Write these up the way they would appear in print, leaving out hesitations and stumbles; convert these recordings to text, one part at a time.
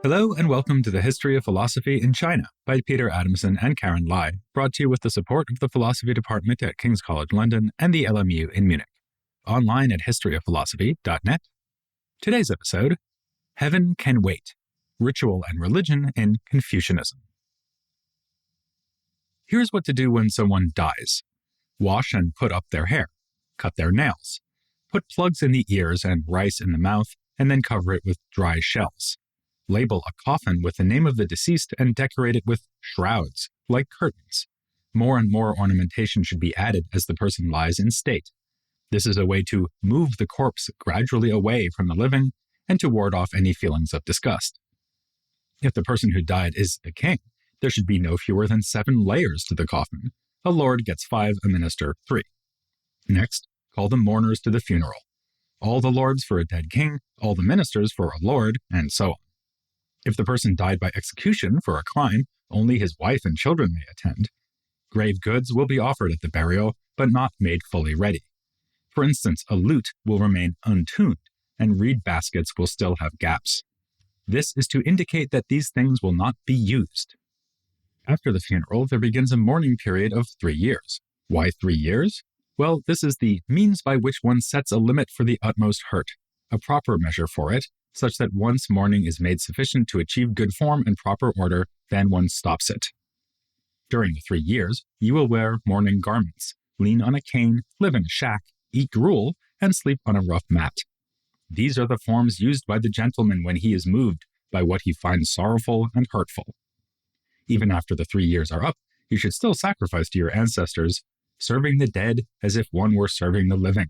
Hello and welcome to the History of Philosophy in China by Peter Adamson and Karen Lai, brought to you with the support of the Philosophy Department at King's College London and the LMU in Munich. Online at historyofphilosophy.net. Today's episode, Heaven Can Wait, Ritual and Religion in Confucianism. Here's what to do when someone dies. Wash and put up their hair. Cut their nails. Put plugs in the ears and rice in the mouth, and then cover it with dry shells. Label a coffin with the name of the deceased and decorate it with shrouds, like curtains. More and more ornamentation should be added as the person lies in state. This is a way to move the corpse gradually away from the living and to ward off any feelings of disgust. If the person who died is the king, there should be no fewer than 7 layers to the coffin. A lord gets 5, a minister 3. Next, call the mourners to the funeral. All the lords for a dead king, all the ministers for a lord, and so on. If the person died by execution for a crime, only his wife and children may attend. Grave goods will be offered at the burial, but not made fully ready. For instance, a lute will remain untuned, and reed baskets will still have gaps. This is to indicate that these things will not be used. After the funeral, there begins a mourning period of 3 years. Why 3 years? Well, this is the means by which one sets a limit for the utmost hurt, a proper measure for it, such that once mourning is made sufficient to achieve good form and proper order, then one stops it. During the 3 years, you will wear mourning garments, lean on a cane, live in a shack, eat gruel, and sleep on a rough mat. These are the forms used by the gentleman when he is moved by what he finds sorrowful and hurtful. Even after the 3 years are up, you should still sacrifice to your ancestors, serving the dead as if one were serving the living.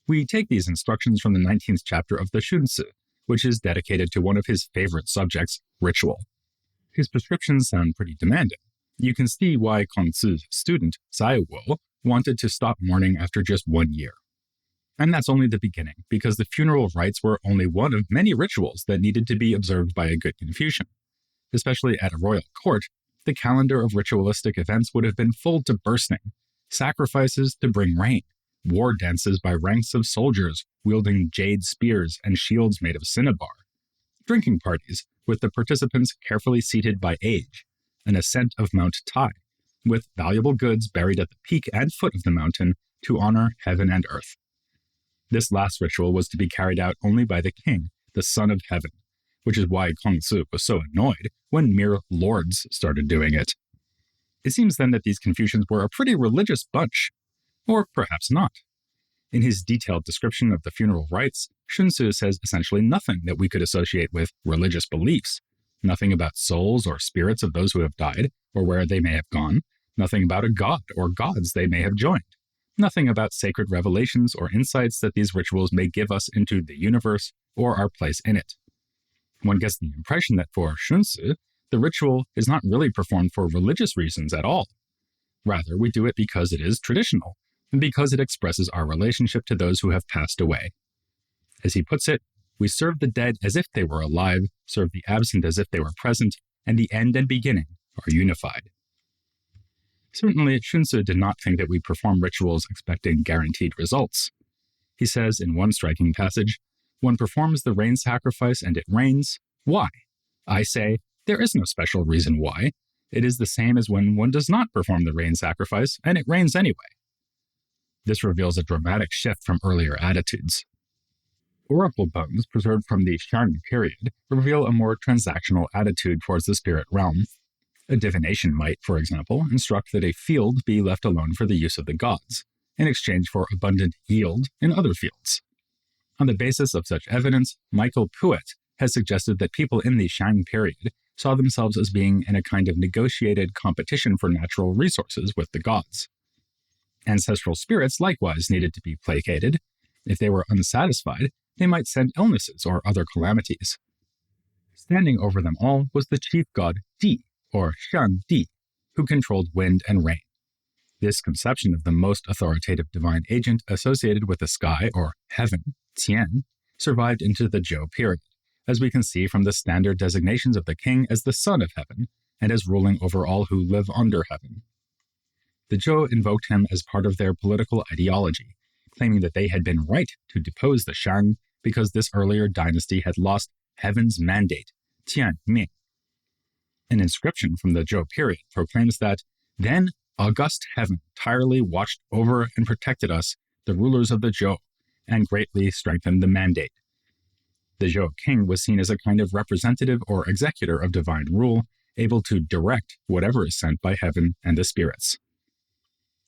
We take these instructions from the 19th chapter of the Sun Tzu, which is dedicated to one of his favorite subjects, ritual. His prescriptions sound pretty demanding. You can see why Confucius' student, Zai Wu, wanted to stop mourning after just 1 year. And that's only the beginning, because the funeral rites were only one of many rituals that needed to be observed by a good Confucian. Especially at a royal court, the calendar of ritualistic events would have been full to bursting. Sacrifices to bring rain, war dances by ranks of soldiers wielding jade spears and shields made of cinnabar, drinking parties with the participants carefully seated by age, an ascent of Mount Tai, with valuable goods buried at the peak and foot of the mountain to honor heaven and earth. This last ritual was to be carried out only by the king, the son of heaven, which is why Confucius was so annoyed when mere lords started doing it. It seems then that these Confucians were a pretty religious bunch. Or perhaps not. In his detailed description of the funeral rites, Sun Tzu says essentially nothing that we could associate with religious beliefs. Nothing about souls or spirits of those who have died, or where they may have gone. Nothing about a god or gods they may have joined. Nothing about sacred revelations or insights that these rituals may give us into the universe or our place in it. One gets the impression that for Sun Tzu, the ritual is not really performed for religious reasons at all. Rather, we do it because it is traditional, and because it expresses our relationship to those who have passed away. As he puts it, we serve the dead as if they were alive, serve the absent as if they were present, and the end and beginning are unified. Certainly, Sun Tzu did not think that we perform rituals expecting guaranteed results. He says in one striking passage, "One performs the rain sacrifice and it rains. Why? I say, there is no special reason why. It is the same as when one does not perform the rain sacrifice and it rains anyway." This reveals a dramatic shift from earlier attitudes. Oracle bones preserved from the Shang period reveal a more transactional attitude towards the spirit realm. A divination might, for example, instruct that a field be left alone for the use of the gods, in exchange for abundant yield in other fields. On the basis of such evidence, Michael Puett has suggested that people in the Shang period saw themselves as being in a kind of negotiated competition for natural resources with the gods. Ancestral spirits likewise needed to be placated. If they were unsatisfied, they might send illnesses or other calamities. Standing over them all was the chief god Di, or Shan Di, who controlled wind and rain. This conception of the most authoritative divine agent associated with the sky, or heaven, Tian, survived into the Zhou period, as we can see from the standard designations of the king as the son of heaven, and as ruling over all who live under heaven. The Zhou invoked him as part of their political ideology, claiming that they had been right to depose the Shang because this earlier dynasty had lost heaven's mandate, Tianming. An inscription from the Zhou period proclaims that, "Then august heaven tirely watched over and protected us, the rulers of the Zhou, and greatly strengthened the mandate." The Zhou king was seen as a kind of representative or executor of divine rule, able to direct whatever is sent by heaven and the spirits.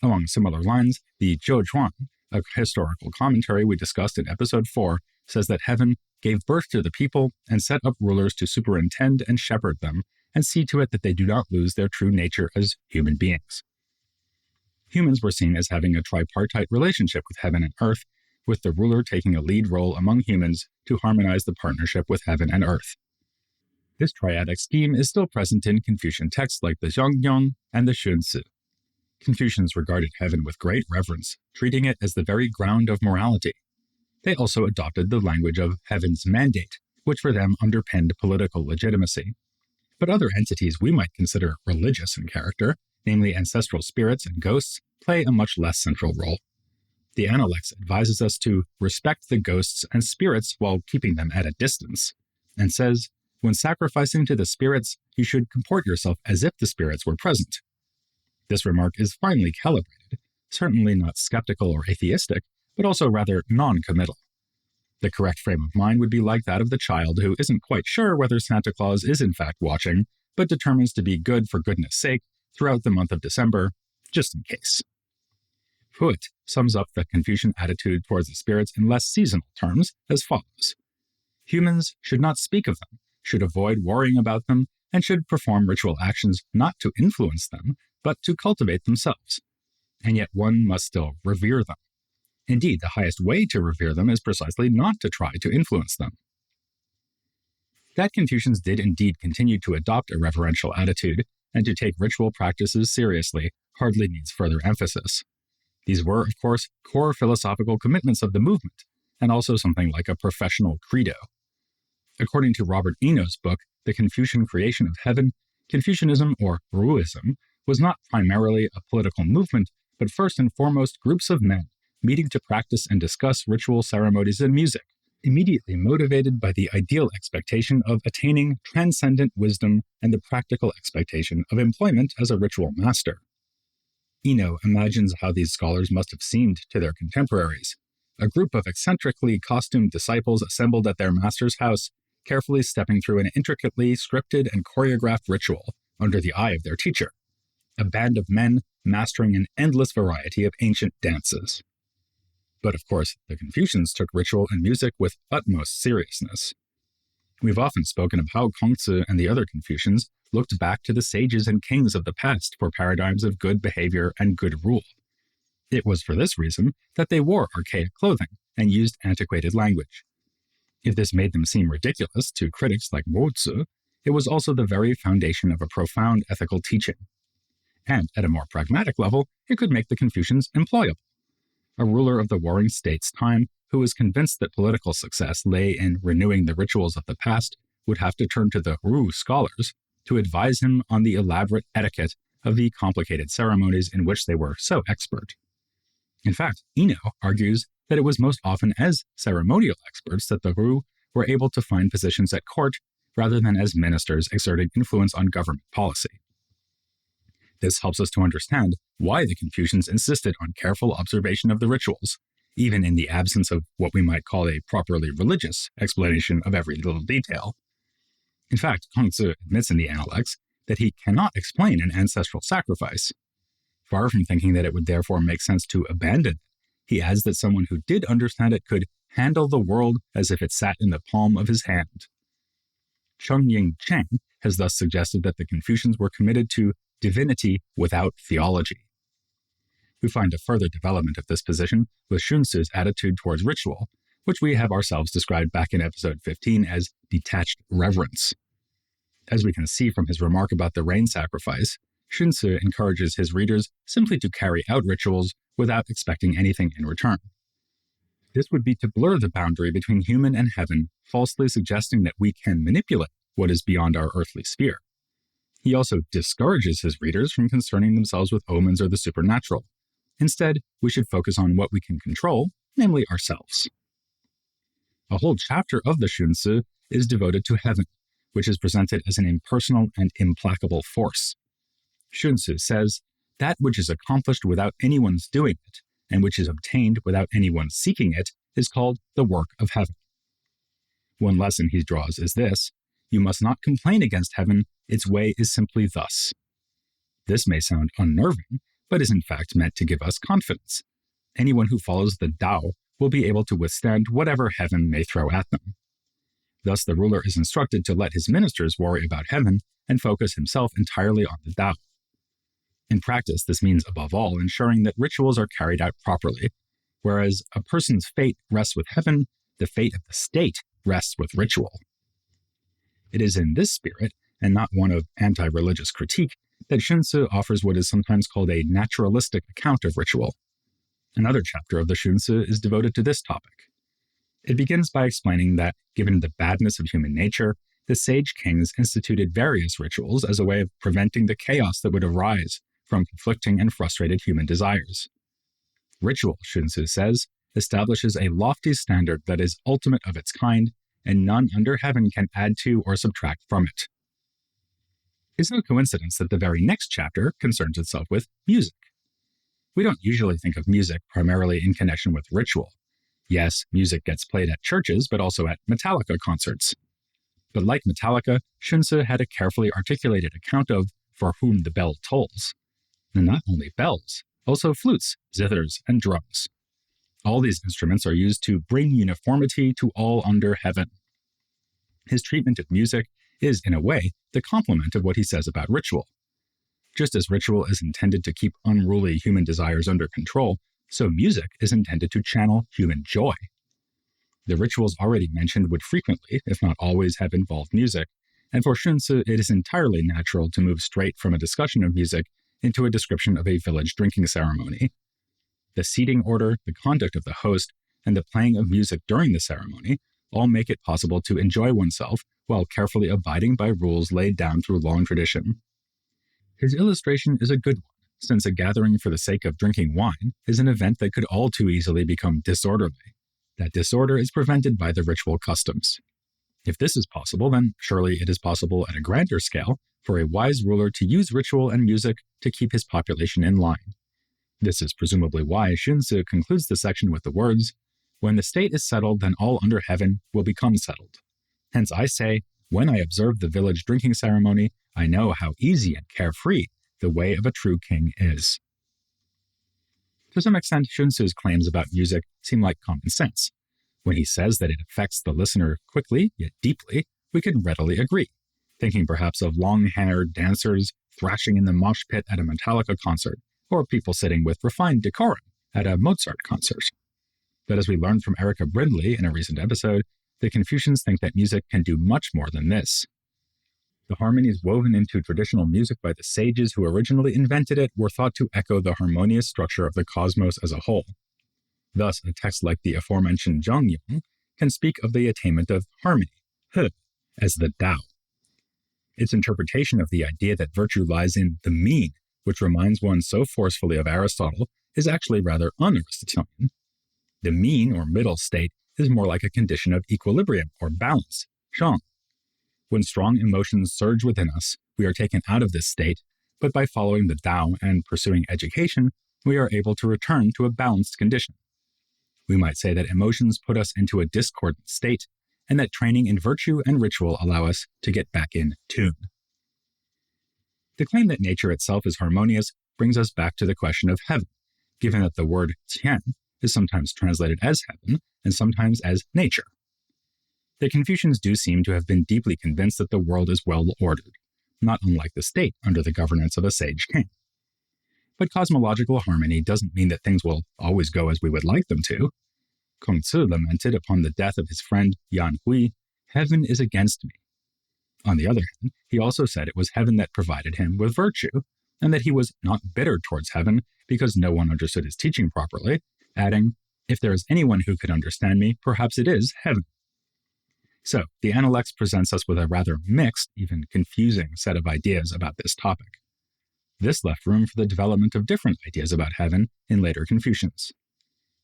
Along similar lines, the Zhou Zhuang, a historical commentary we discussed in episode 4, says that heaven gave birth to the people and set up rulers to superintend and shepherd them, and see to it that they do not lose their true nature as human beings. Humans were seen as having a tripartite relationship with heaven and earth, with the ruler taking a lead role among humans to harmonize the partnership with heaven and earth. This triadic scheme is still present in Confucian texts like the Zhongyong and the Xunzi. Confucians regarded heaven with great reverence, treating it as the very ground of morality. They also adopted the language of heaven's mandate, which for them underpinned political legitimacy. But other entities we might consider religious in character, namely ancestral spirits and ghosts, play a much less central role. The Analects advises us to respect the ghosts and spirits while keeping them at a distance, and says, when sacrificing to the spirits, you should comport yourself as if the spirits were present. This remark is finely calibrated, certainly not skeptical or atheistic, but also rather non-committal. The correct frame of mind would be like that of the child who isn't quite sure whether Santa Claus is in fact watching, but determines to be good for goodness sake throughout the month of December, just in case. Huot sums up the Confucian attitude towards the spirits in less seasonal terms as follows. Humans should not speak of them, should avoid worrying about them, and should perform ritual actions not to influence them, but to cultivate themselves. And yet one must still revere them. Indeed, the highest way to revere them is precisely not to try to influence them. That Confucians did indeed continue to adopt a reverential attitude and to take ritual practices seriously hardly needs further emphasis. These were, of course, core philosophical commitments of the movement, and also something like a professional credo. According to Robert Eno's book, The Confucian Creation of Heaven, Confucianism, or Ruism, was not primarily a political movement, but first and foremost groups of men meeting to practice and discuss ritual ceremonies and music, immediately motivated by the ideal expectation of attaining transcendent wisdom and the practical expectation of employment as a ritual master. Eno imagines how these scholars must have seemed to their contemporaries, a group of eccentrically costumed disciples assembled at their master's house, carefully stepping through an intricately scripted and choreographed ritual under the eye of their teacher, a band of men mastering an endless variety of ancient dances. But of course, the Confucians took ritual and music with utmost seriousness. We've often spoken of how Kongzi and the other Confucians looked back to the sages and kings of the past for paradigms of good behavior and good rule. It was for this reason that they wore archaic clothing and used antiquated language. If this made them seem ridiculous to critics like Mozi, it was also the very foundation of a profound ethical teaching. And at a more pragmatic level, it could make the Confucians employable. A ruler of the Warring States' time who was convinced that political success lay in renewing the rituals of the past would have to turn to the Ru scholars to advise him on the elaborate etiquette of the complicated ceremonies in which they were so expert. In fact, Eno argues that it was most often as ceremonial experts that the Ru were able to find positions at court rather than as ministers exerting influence on government policy. This helps us to understand why the Confucians insisted on careful observation of the rituals, even in the absence of what we might call a properly religious explanation of every little detail. In fact, Kongzi admits in the Analects that he cannot explain an ancestral sacrifice. Far from thinking that it would therefore make sense to abandon it, he adds that someone who did understand it could handle the world as if it sat in the palm of his hand. Cheng-Ying Cheng has thus suggested that the Confucians were committed to divinity without theology. We find a further development of this position with Xunzi's attitude towards ritual, which we have ourselves described back in episode 15 as detached reverence. As we can see from his remark about the rain sacrifice, Xunzi encourages his readers simply to carry out rituals without expecting anything in return. This would be to blur the boundary between human and heaven, falsely suggesting that we can manipulate what is beyond our earthly sphere. He also discourages his readers from concerning themselves with omens or the supernatural. Instead, we should focus on what we can control, namely ourselves. A whole chapter of the Shunzi is devoted to heaven, which is presented as an impersonal and implacable force. Shunzi says, that which is accomplished without anyone's doing it, and which is obtained without anyone seeking it, is called the work of heaven. One lesson he draws is this: you must not complain against heaven, its way is simply thus. This may sound unnerving, but is in fact meant to give us confidence. Anyone who follows the Tao will be able to withstand whatever heaven may throw at them. Thus, the ruler is instructed to let his ministers worry about heaven and focus himself entirely on the Tao. In practice, this means, above all, ensuring that rituals are carried out properly. Whereas a person's fate rests with heaven, the fate of the state rests with ritual. It is in this spirit, and not one of anti-religious critique, that Shunzi offers what is sometimes called a naturalistic account of ritual. Another chapter of the Shunzi is devoted to this topic. It begins by explaining that, given the badness of human nature, the sage kings instituted various rituals as a way of preventing the chaos that would arise from conflicting and frustrated human desires. Ritual, Shunzi says, establishes a lofty standard that is ultimate of its kind, and none under heaven can add to or subtract from it. It's no coincidence that the very next chapter concerns itself with music. We don't usually think of music primarily in connection with ritual. Yes, music gets played at churches, but also at Metallica concerts. But like Metallica, Shunzi had a carefully articulated account of for whom the bell tolls. And not only bells, also flutes, zithers, and drums. All these instruments are used to bring uniformity to all under heaven. His treatment of music is, in a way, the complement of what he says about ritual. Just as ritual is intended to keep unruly human desires under control, so music is intended to channel human joy. The rituals already mentioned would frequently, if not always, have involved music, and for Shunzi it is entirely natural to move straight from a discussion of music into a description of a village drinking ceremony. The seating order, the conduct of the host, and the playing of music during the ceremony all make it possible to enjoy oneself while carefully abiding by rules laid down through long tradition. His illustration is a good one, since a gathering for the sake of drinking wine is an event that could all too easily become disorderly. That disorder is prevented by the ritual customs. If this is possible, then surely it is possible at a grander scale for a wise ruler to use ritual and music to keep his population in line. This is presumably why Shunzi concludes the section with the words, "When the state is settled, then all under heaven will become settled. Hence I say, when I observe the village drinking ceremony, I know how easy and carefree the way of a true king is." To some extent, Shunzi's claims about music seem like common sense. When he says that it affects the listener quickly, yet deeply, we can readily agree, thinking perhaps of long-haired dancers thrashing in the mosh pit at a Metallica concert, or people sitting with refined decorum at a Mozart concert. But as we learned from Erica Brindley in a recent episode, the Confucians think that music can do much more than this. The harmonies woven into traditional music by the sages who originally invented it were thought to echo the harmonious structure of the cosmos as a whole. Thus, a text like the aforementioned Zhongyong can speak of the attainment of harmony, he, as the Tao. Its interpretation of the idea that virtue lies in the mean, which reminds one so forcefully of Aristotle, is actually rather un-Aristotelian. The mean or middle state is more like a condition of equilibrium or balance, shang. When strong emotions surge within us, we are taken out of this state, but by following the Tao and pursuing education, we are able to return to a balanced condition. We might say that emotions put us into a discordant state, and that training in virtue and ritual allow us to get back in tune. The claim that nature itself is harmonious brings us back to the question of heaven, given that the word tian is sometimes translated as heaven and sometimes as nature. The Confucians do seem to have been deeply convinced that the world is well ordered, not unlike the state under the governance of a sage king. But cosmological harmony doesn't mean that things will always go as we would like them to. Kongzi lamented upon the death of his friend Yan Hui, "Heaven is against me." On the other hand, he also said it was heaven that provided him with virtue, and that he was not bitter towards heaven because no one understood his teaching properly, adding, If there is anyone who could understand me, perhaps it is heaven. So, the Analects presents us with a rather mixed, even confusing set of ideas about this topic. This left room for the development of different ideas about heaven in later Confucians.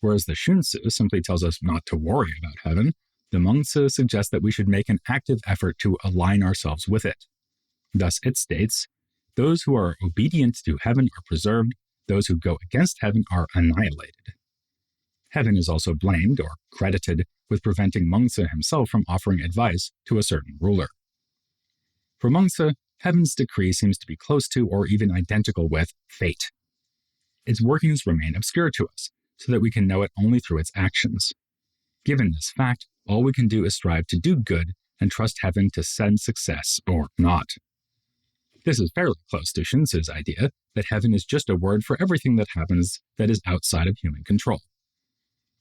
Whereas the Xunzi simply tells us not to worry about heaven, the Mengzi suggests that we should make an active effort to align ourselves with it. Thus it states, "Those who are obedient to heaven are preserved, those who go against heaven are annihilated." Heaven is also blamed or credited with preventing Mengzi himself from offering advice to a certain ruler. For Mengzi, heaven's decree seems to be close to or even identical with fate. Its workings remain obscure to us, so that we can know it only through its actions. Given this fact, all we can do is strive to do good and trust heaven to send success or not. This is fairly close to Xunzi's idea that heaven is just a word for everything that happens that is outside of human control.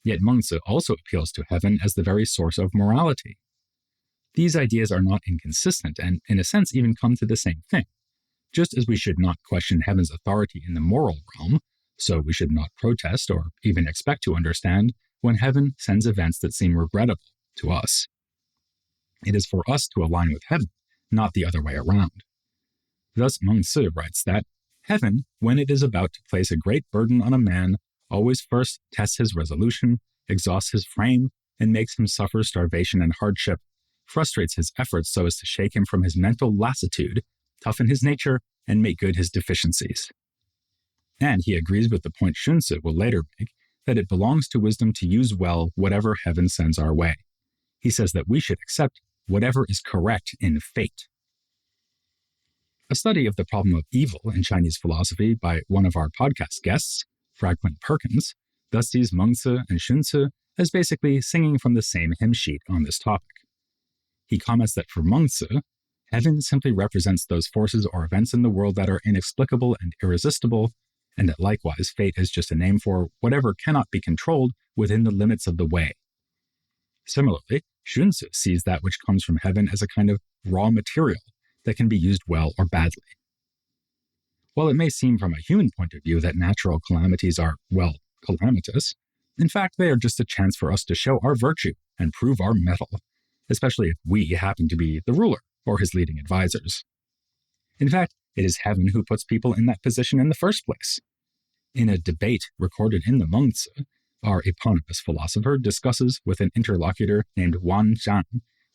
Yet Mengzi also appeals to heaven as the very source of morality. These ideas are not inconsistent and, in a sense, even come to the same thing. Just as we should not question heaven's authority in the moral realm, so we should not protest or even expect to understand when heaven sends events that seem regrettable to us. It is for us to align with heaven, not the other way around. Thus Mengzi writes that heaven, when it is about to place a great burden on a man, always first tests his resolution, exhausts his frame, and makes him suffer starvation and hardship, frustrates his efforts so as to shake him from his mental lassitude, toughen his nature, and make good his deficiencies. And he agrees with the point Xunzi will later make, that it belongs to wisdom to use well whatever heaven sends our way. He says that we should accept whatever is correct in fate. A study of the problem of evil in Chinese philosophy by one of our podcast guests, Fragment Perkins, thus sees Mengzi and Xunzi as basically singing from the same hymn sheet on this topic. He comments that for Mengzi, heaven simply represents those forces or events in the world that are inexplicable and irresistible, and that likewise fate is just a name for whatever cannot be controlled within the limits of the way. Similarly, Xunzi sees that which comes from heaven as a kind of raw material that can be used well or badly. While it may seem from a human point of view that natural calamities are, well, calamitous, in fact they are just a chance for us to show our virtue and prove our mettle, especially if we happen to be the ruler or his leading advisors. In fact, it is heaven who puts people in that position in the first place. In a debate recorded in the Mengzi, our eponymous philosopher discusses with an interlocutor named Wan Zhan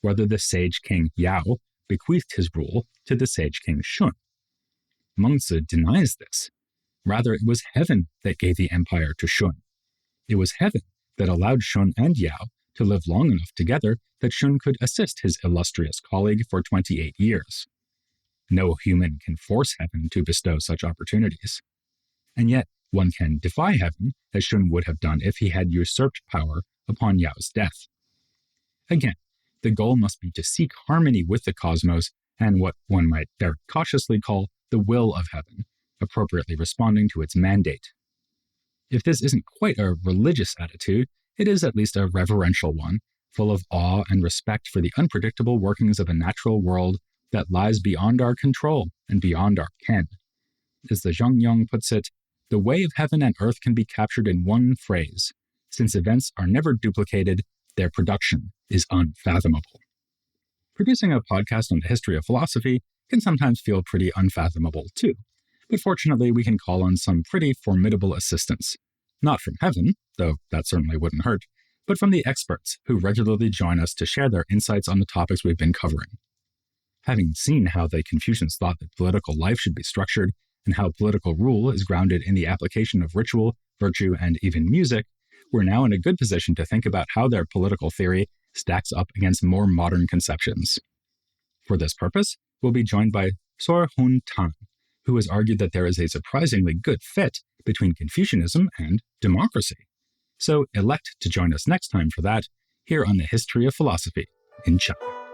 whether the sage king Yao bequeathed his rule to the sage king Shun. Mengzi denies this. Rather, it was heaven that gave the empire to Shun. It was heaven that allowed Shun and Yao to live long enough together that Shun could assist his illustrious colleague for 28 years. No human can force heaven to bestow such opportunities. And yet, one can defy heaven, as Shun would have done if he had usurped power upon Yao's death. Again, the goal must be to seek harmony with the cosmos and what one might very cautiously call the will of heaven, appropriately responding to its mandate. If this isn't quite a religious attitude, it is at least a reverential one, full of awe and respect for the unpredictable workings of a natural world that lies beyond our control and beyond our ken. As the Zhongyong puts it, the way of heaven and earth can be captured in one phrase. Since events are never duplicated, their production is unfathomable. Producing a podcast on the history of philosophy can sometimes feel pretty unfathomable too, but fortunately we can call on some pretty formidable assistance. Not from heaven, though that certainly wouldn't hurt, but from the experts who regularly join us to share their insights on the topics we've been covering. Having seen how the Confucians thought that political life should be structured, and how political rule is grounded in the application of ritual, virtue, and even music, we're now in a good position to think about how their political theory stacks up against more modern conceptions. For this purpose, we'll be joined by Sor Hun Tan, who has argued that there is a surprisingly good fit between Confucianism and democracy. So elect to join us next time for that, here on the History of Philosophy in China.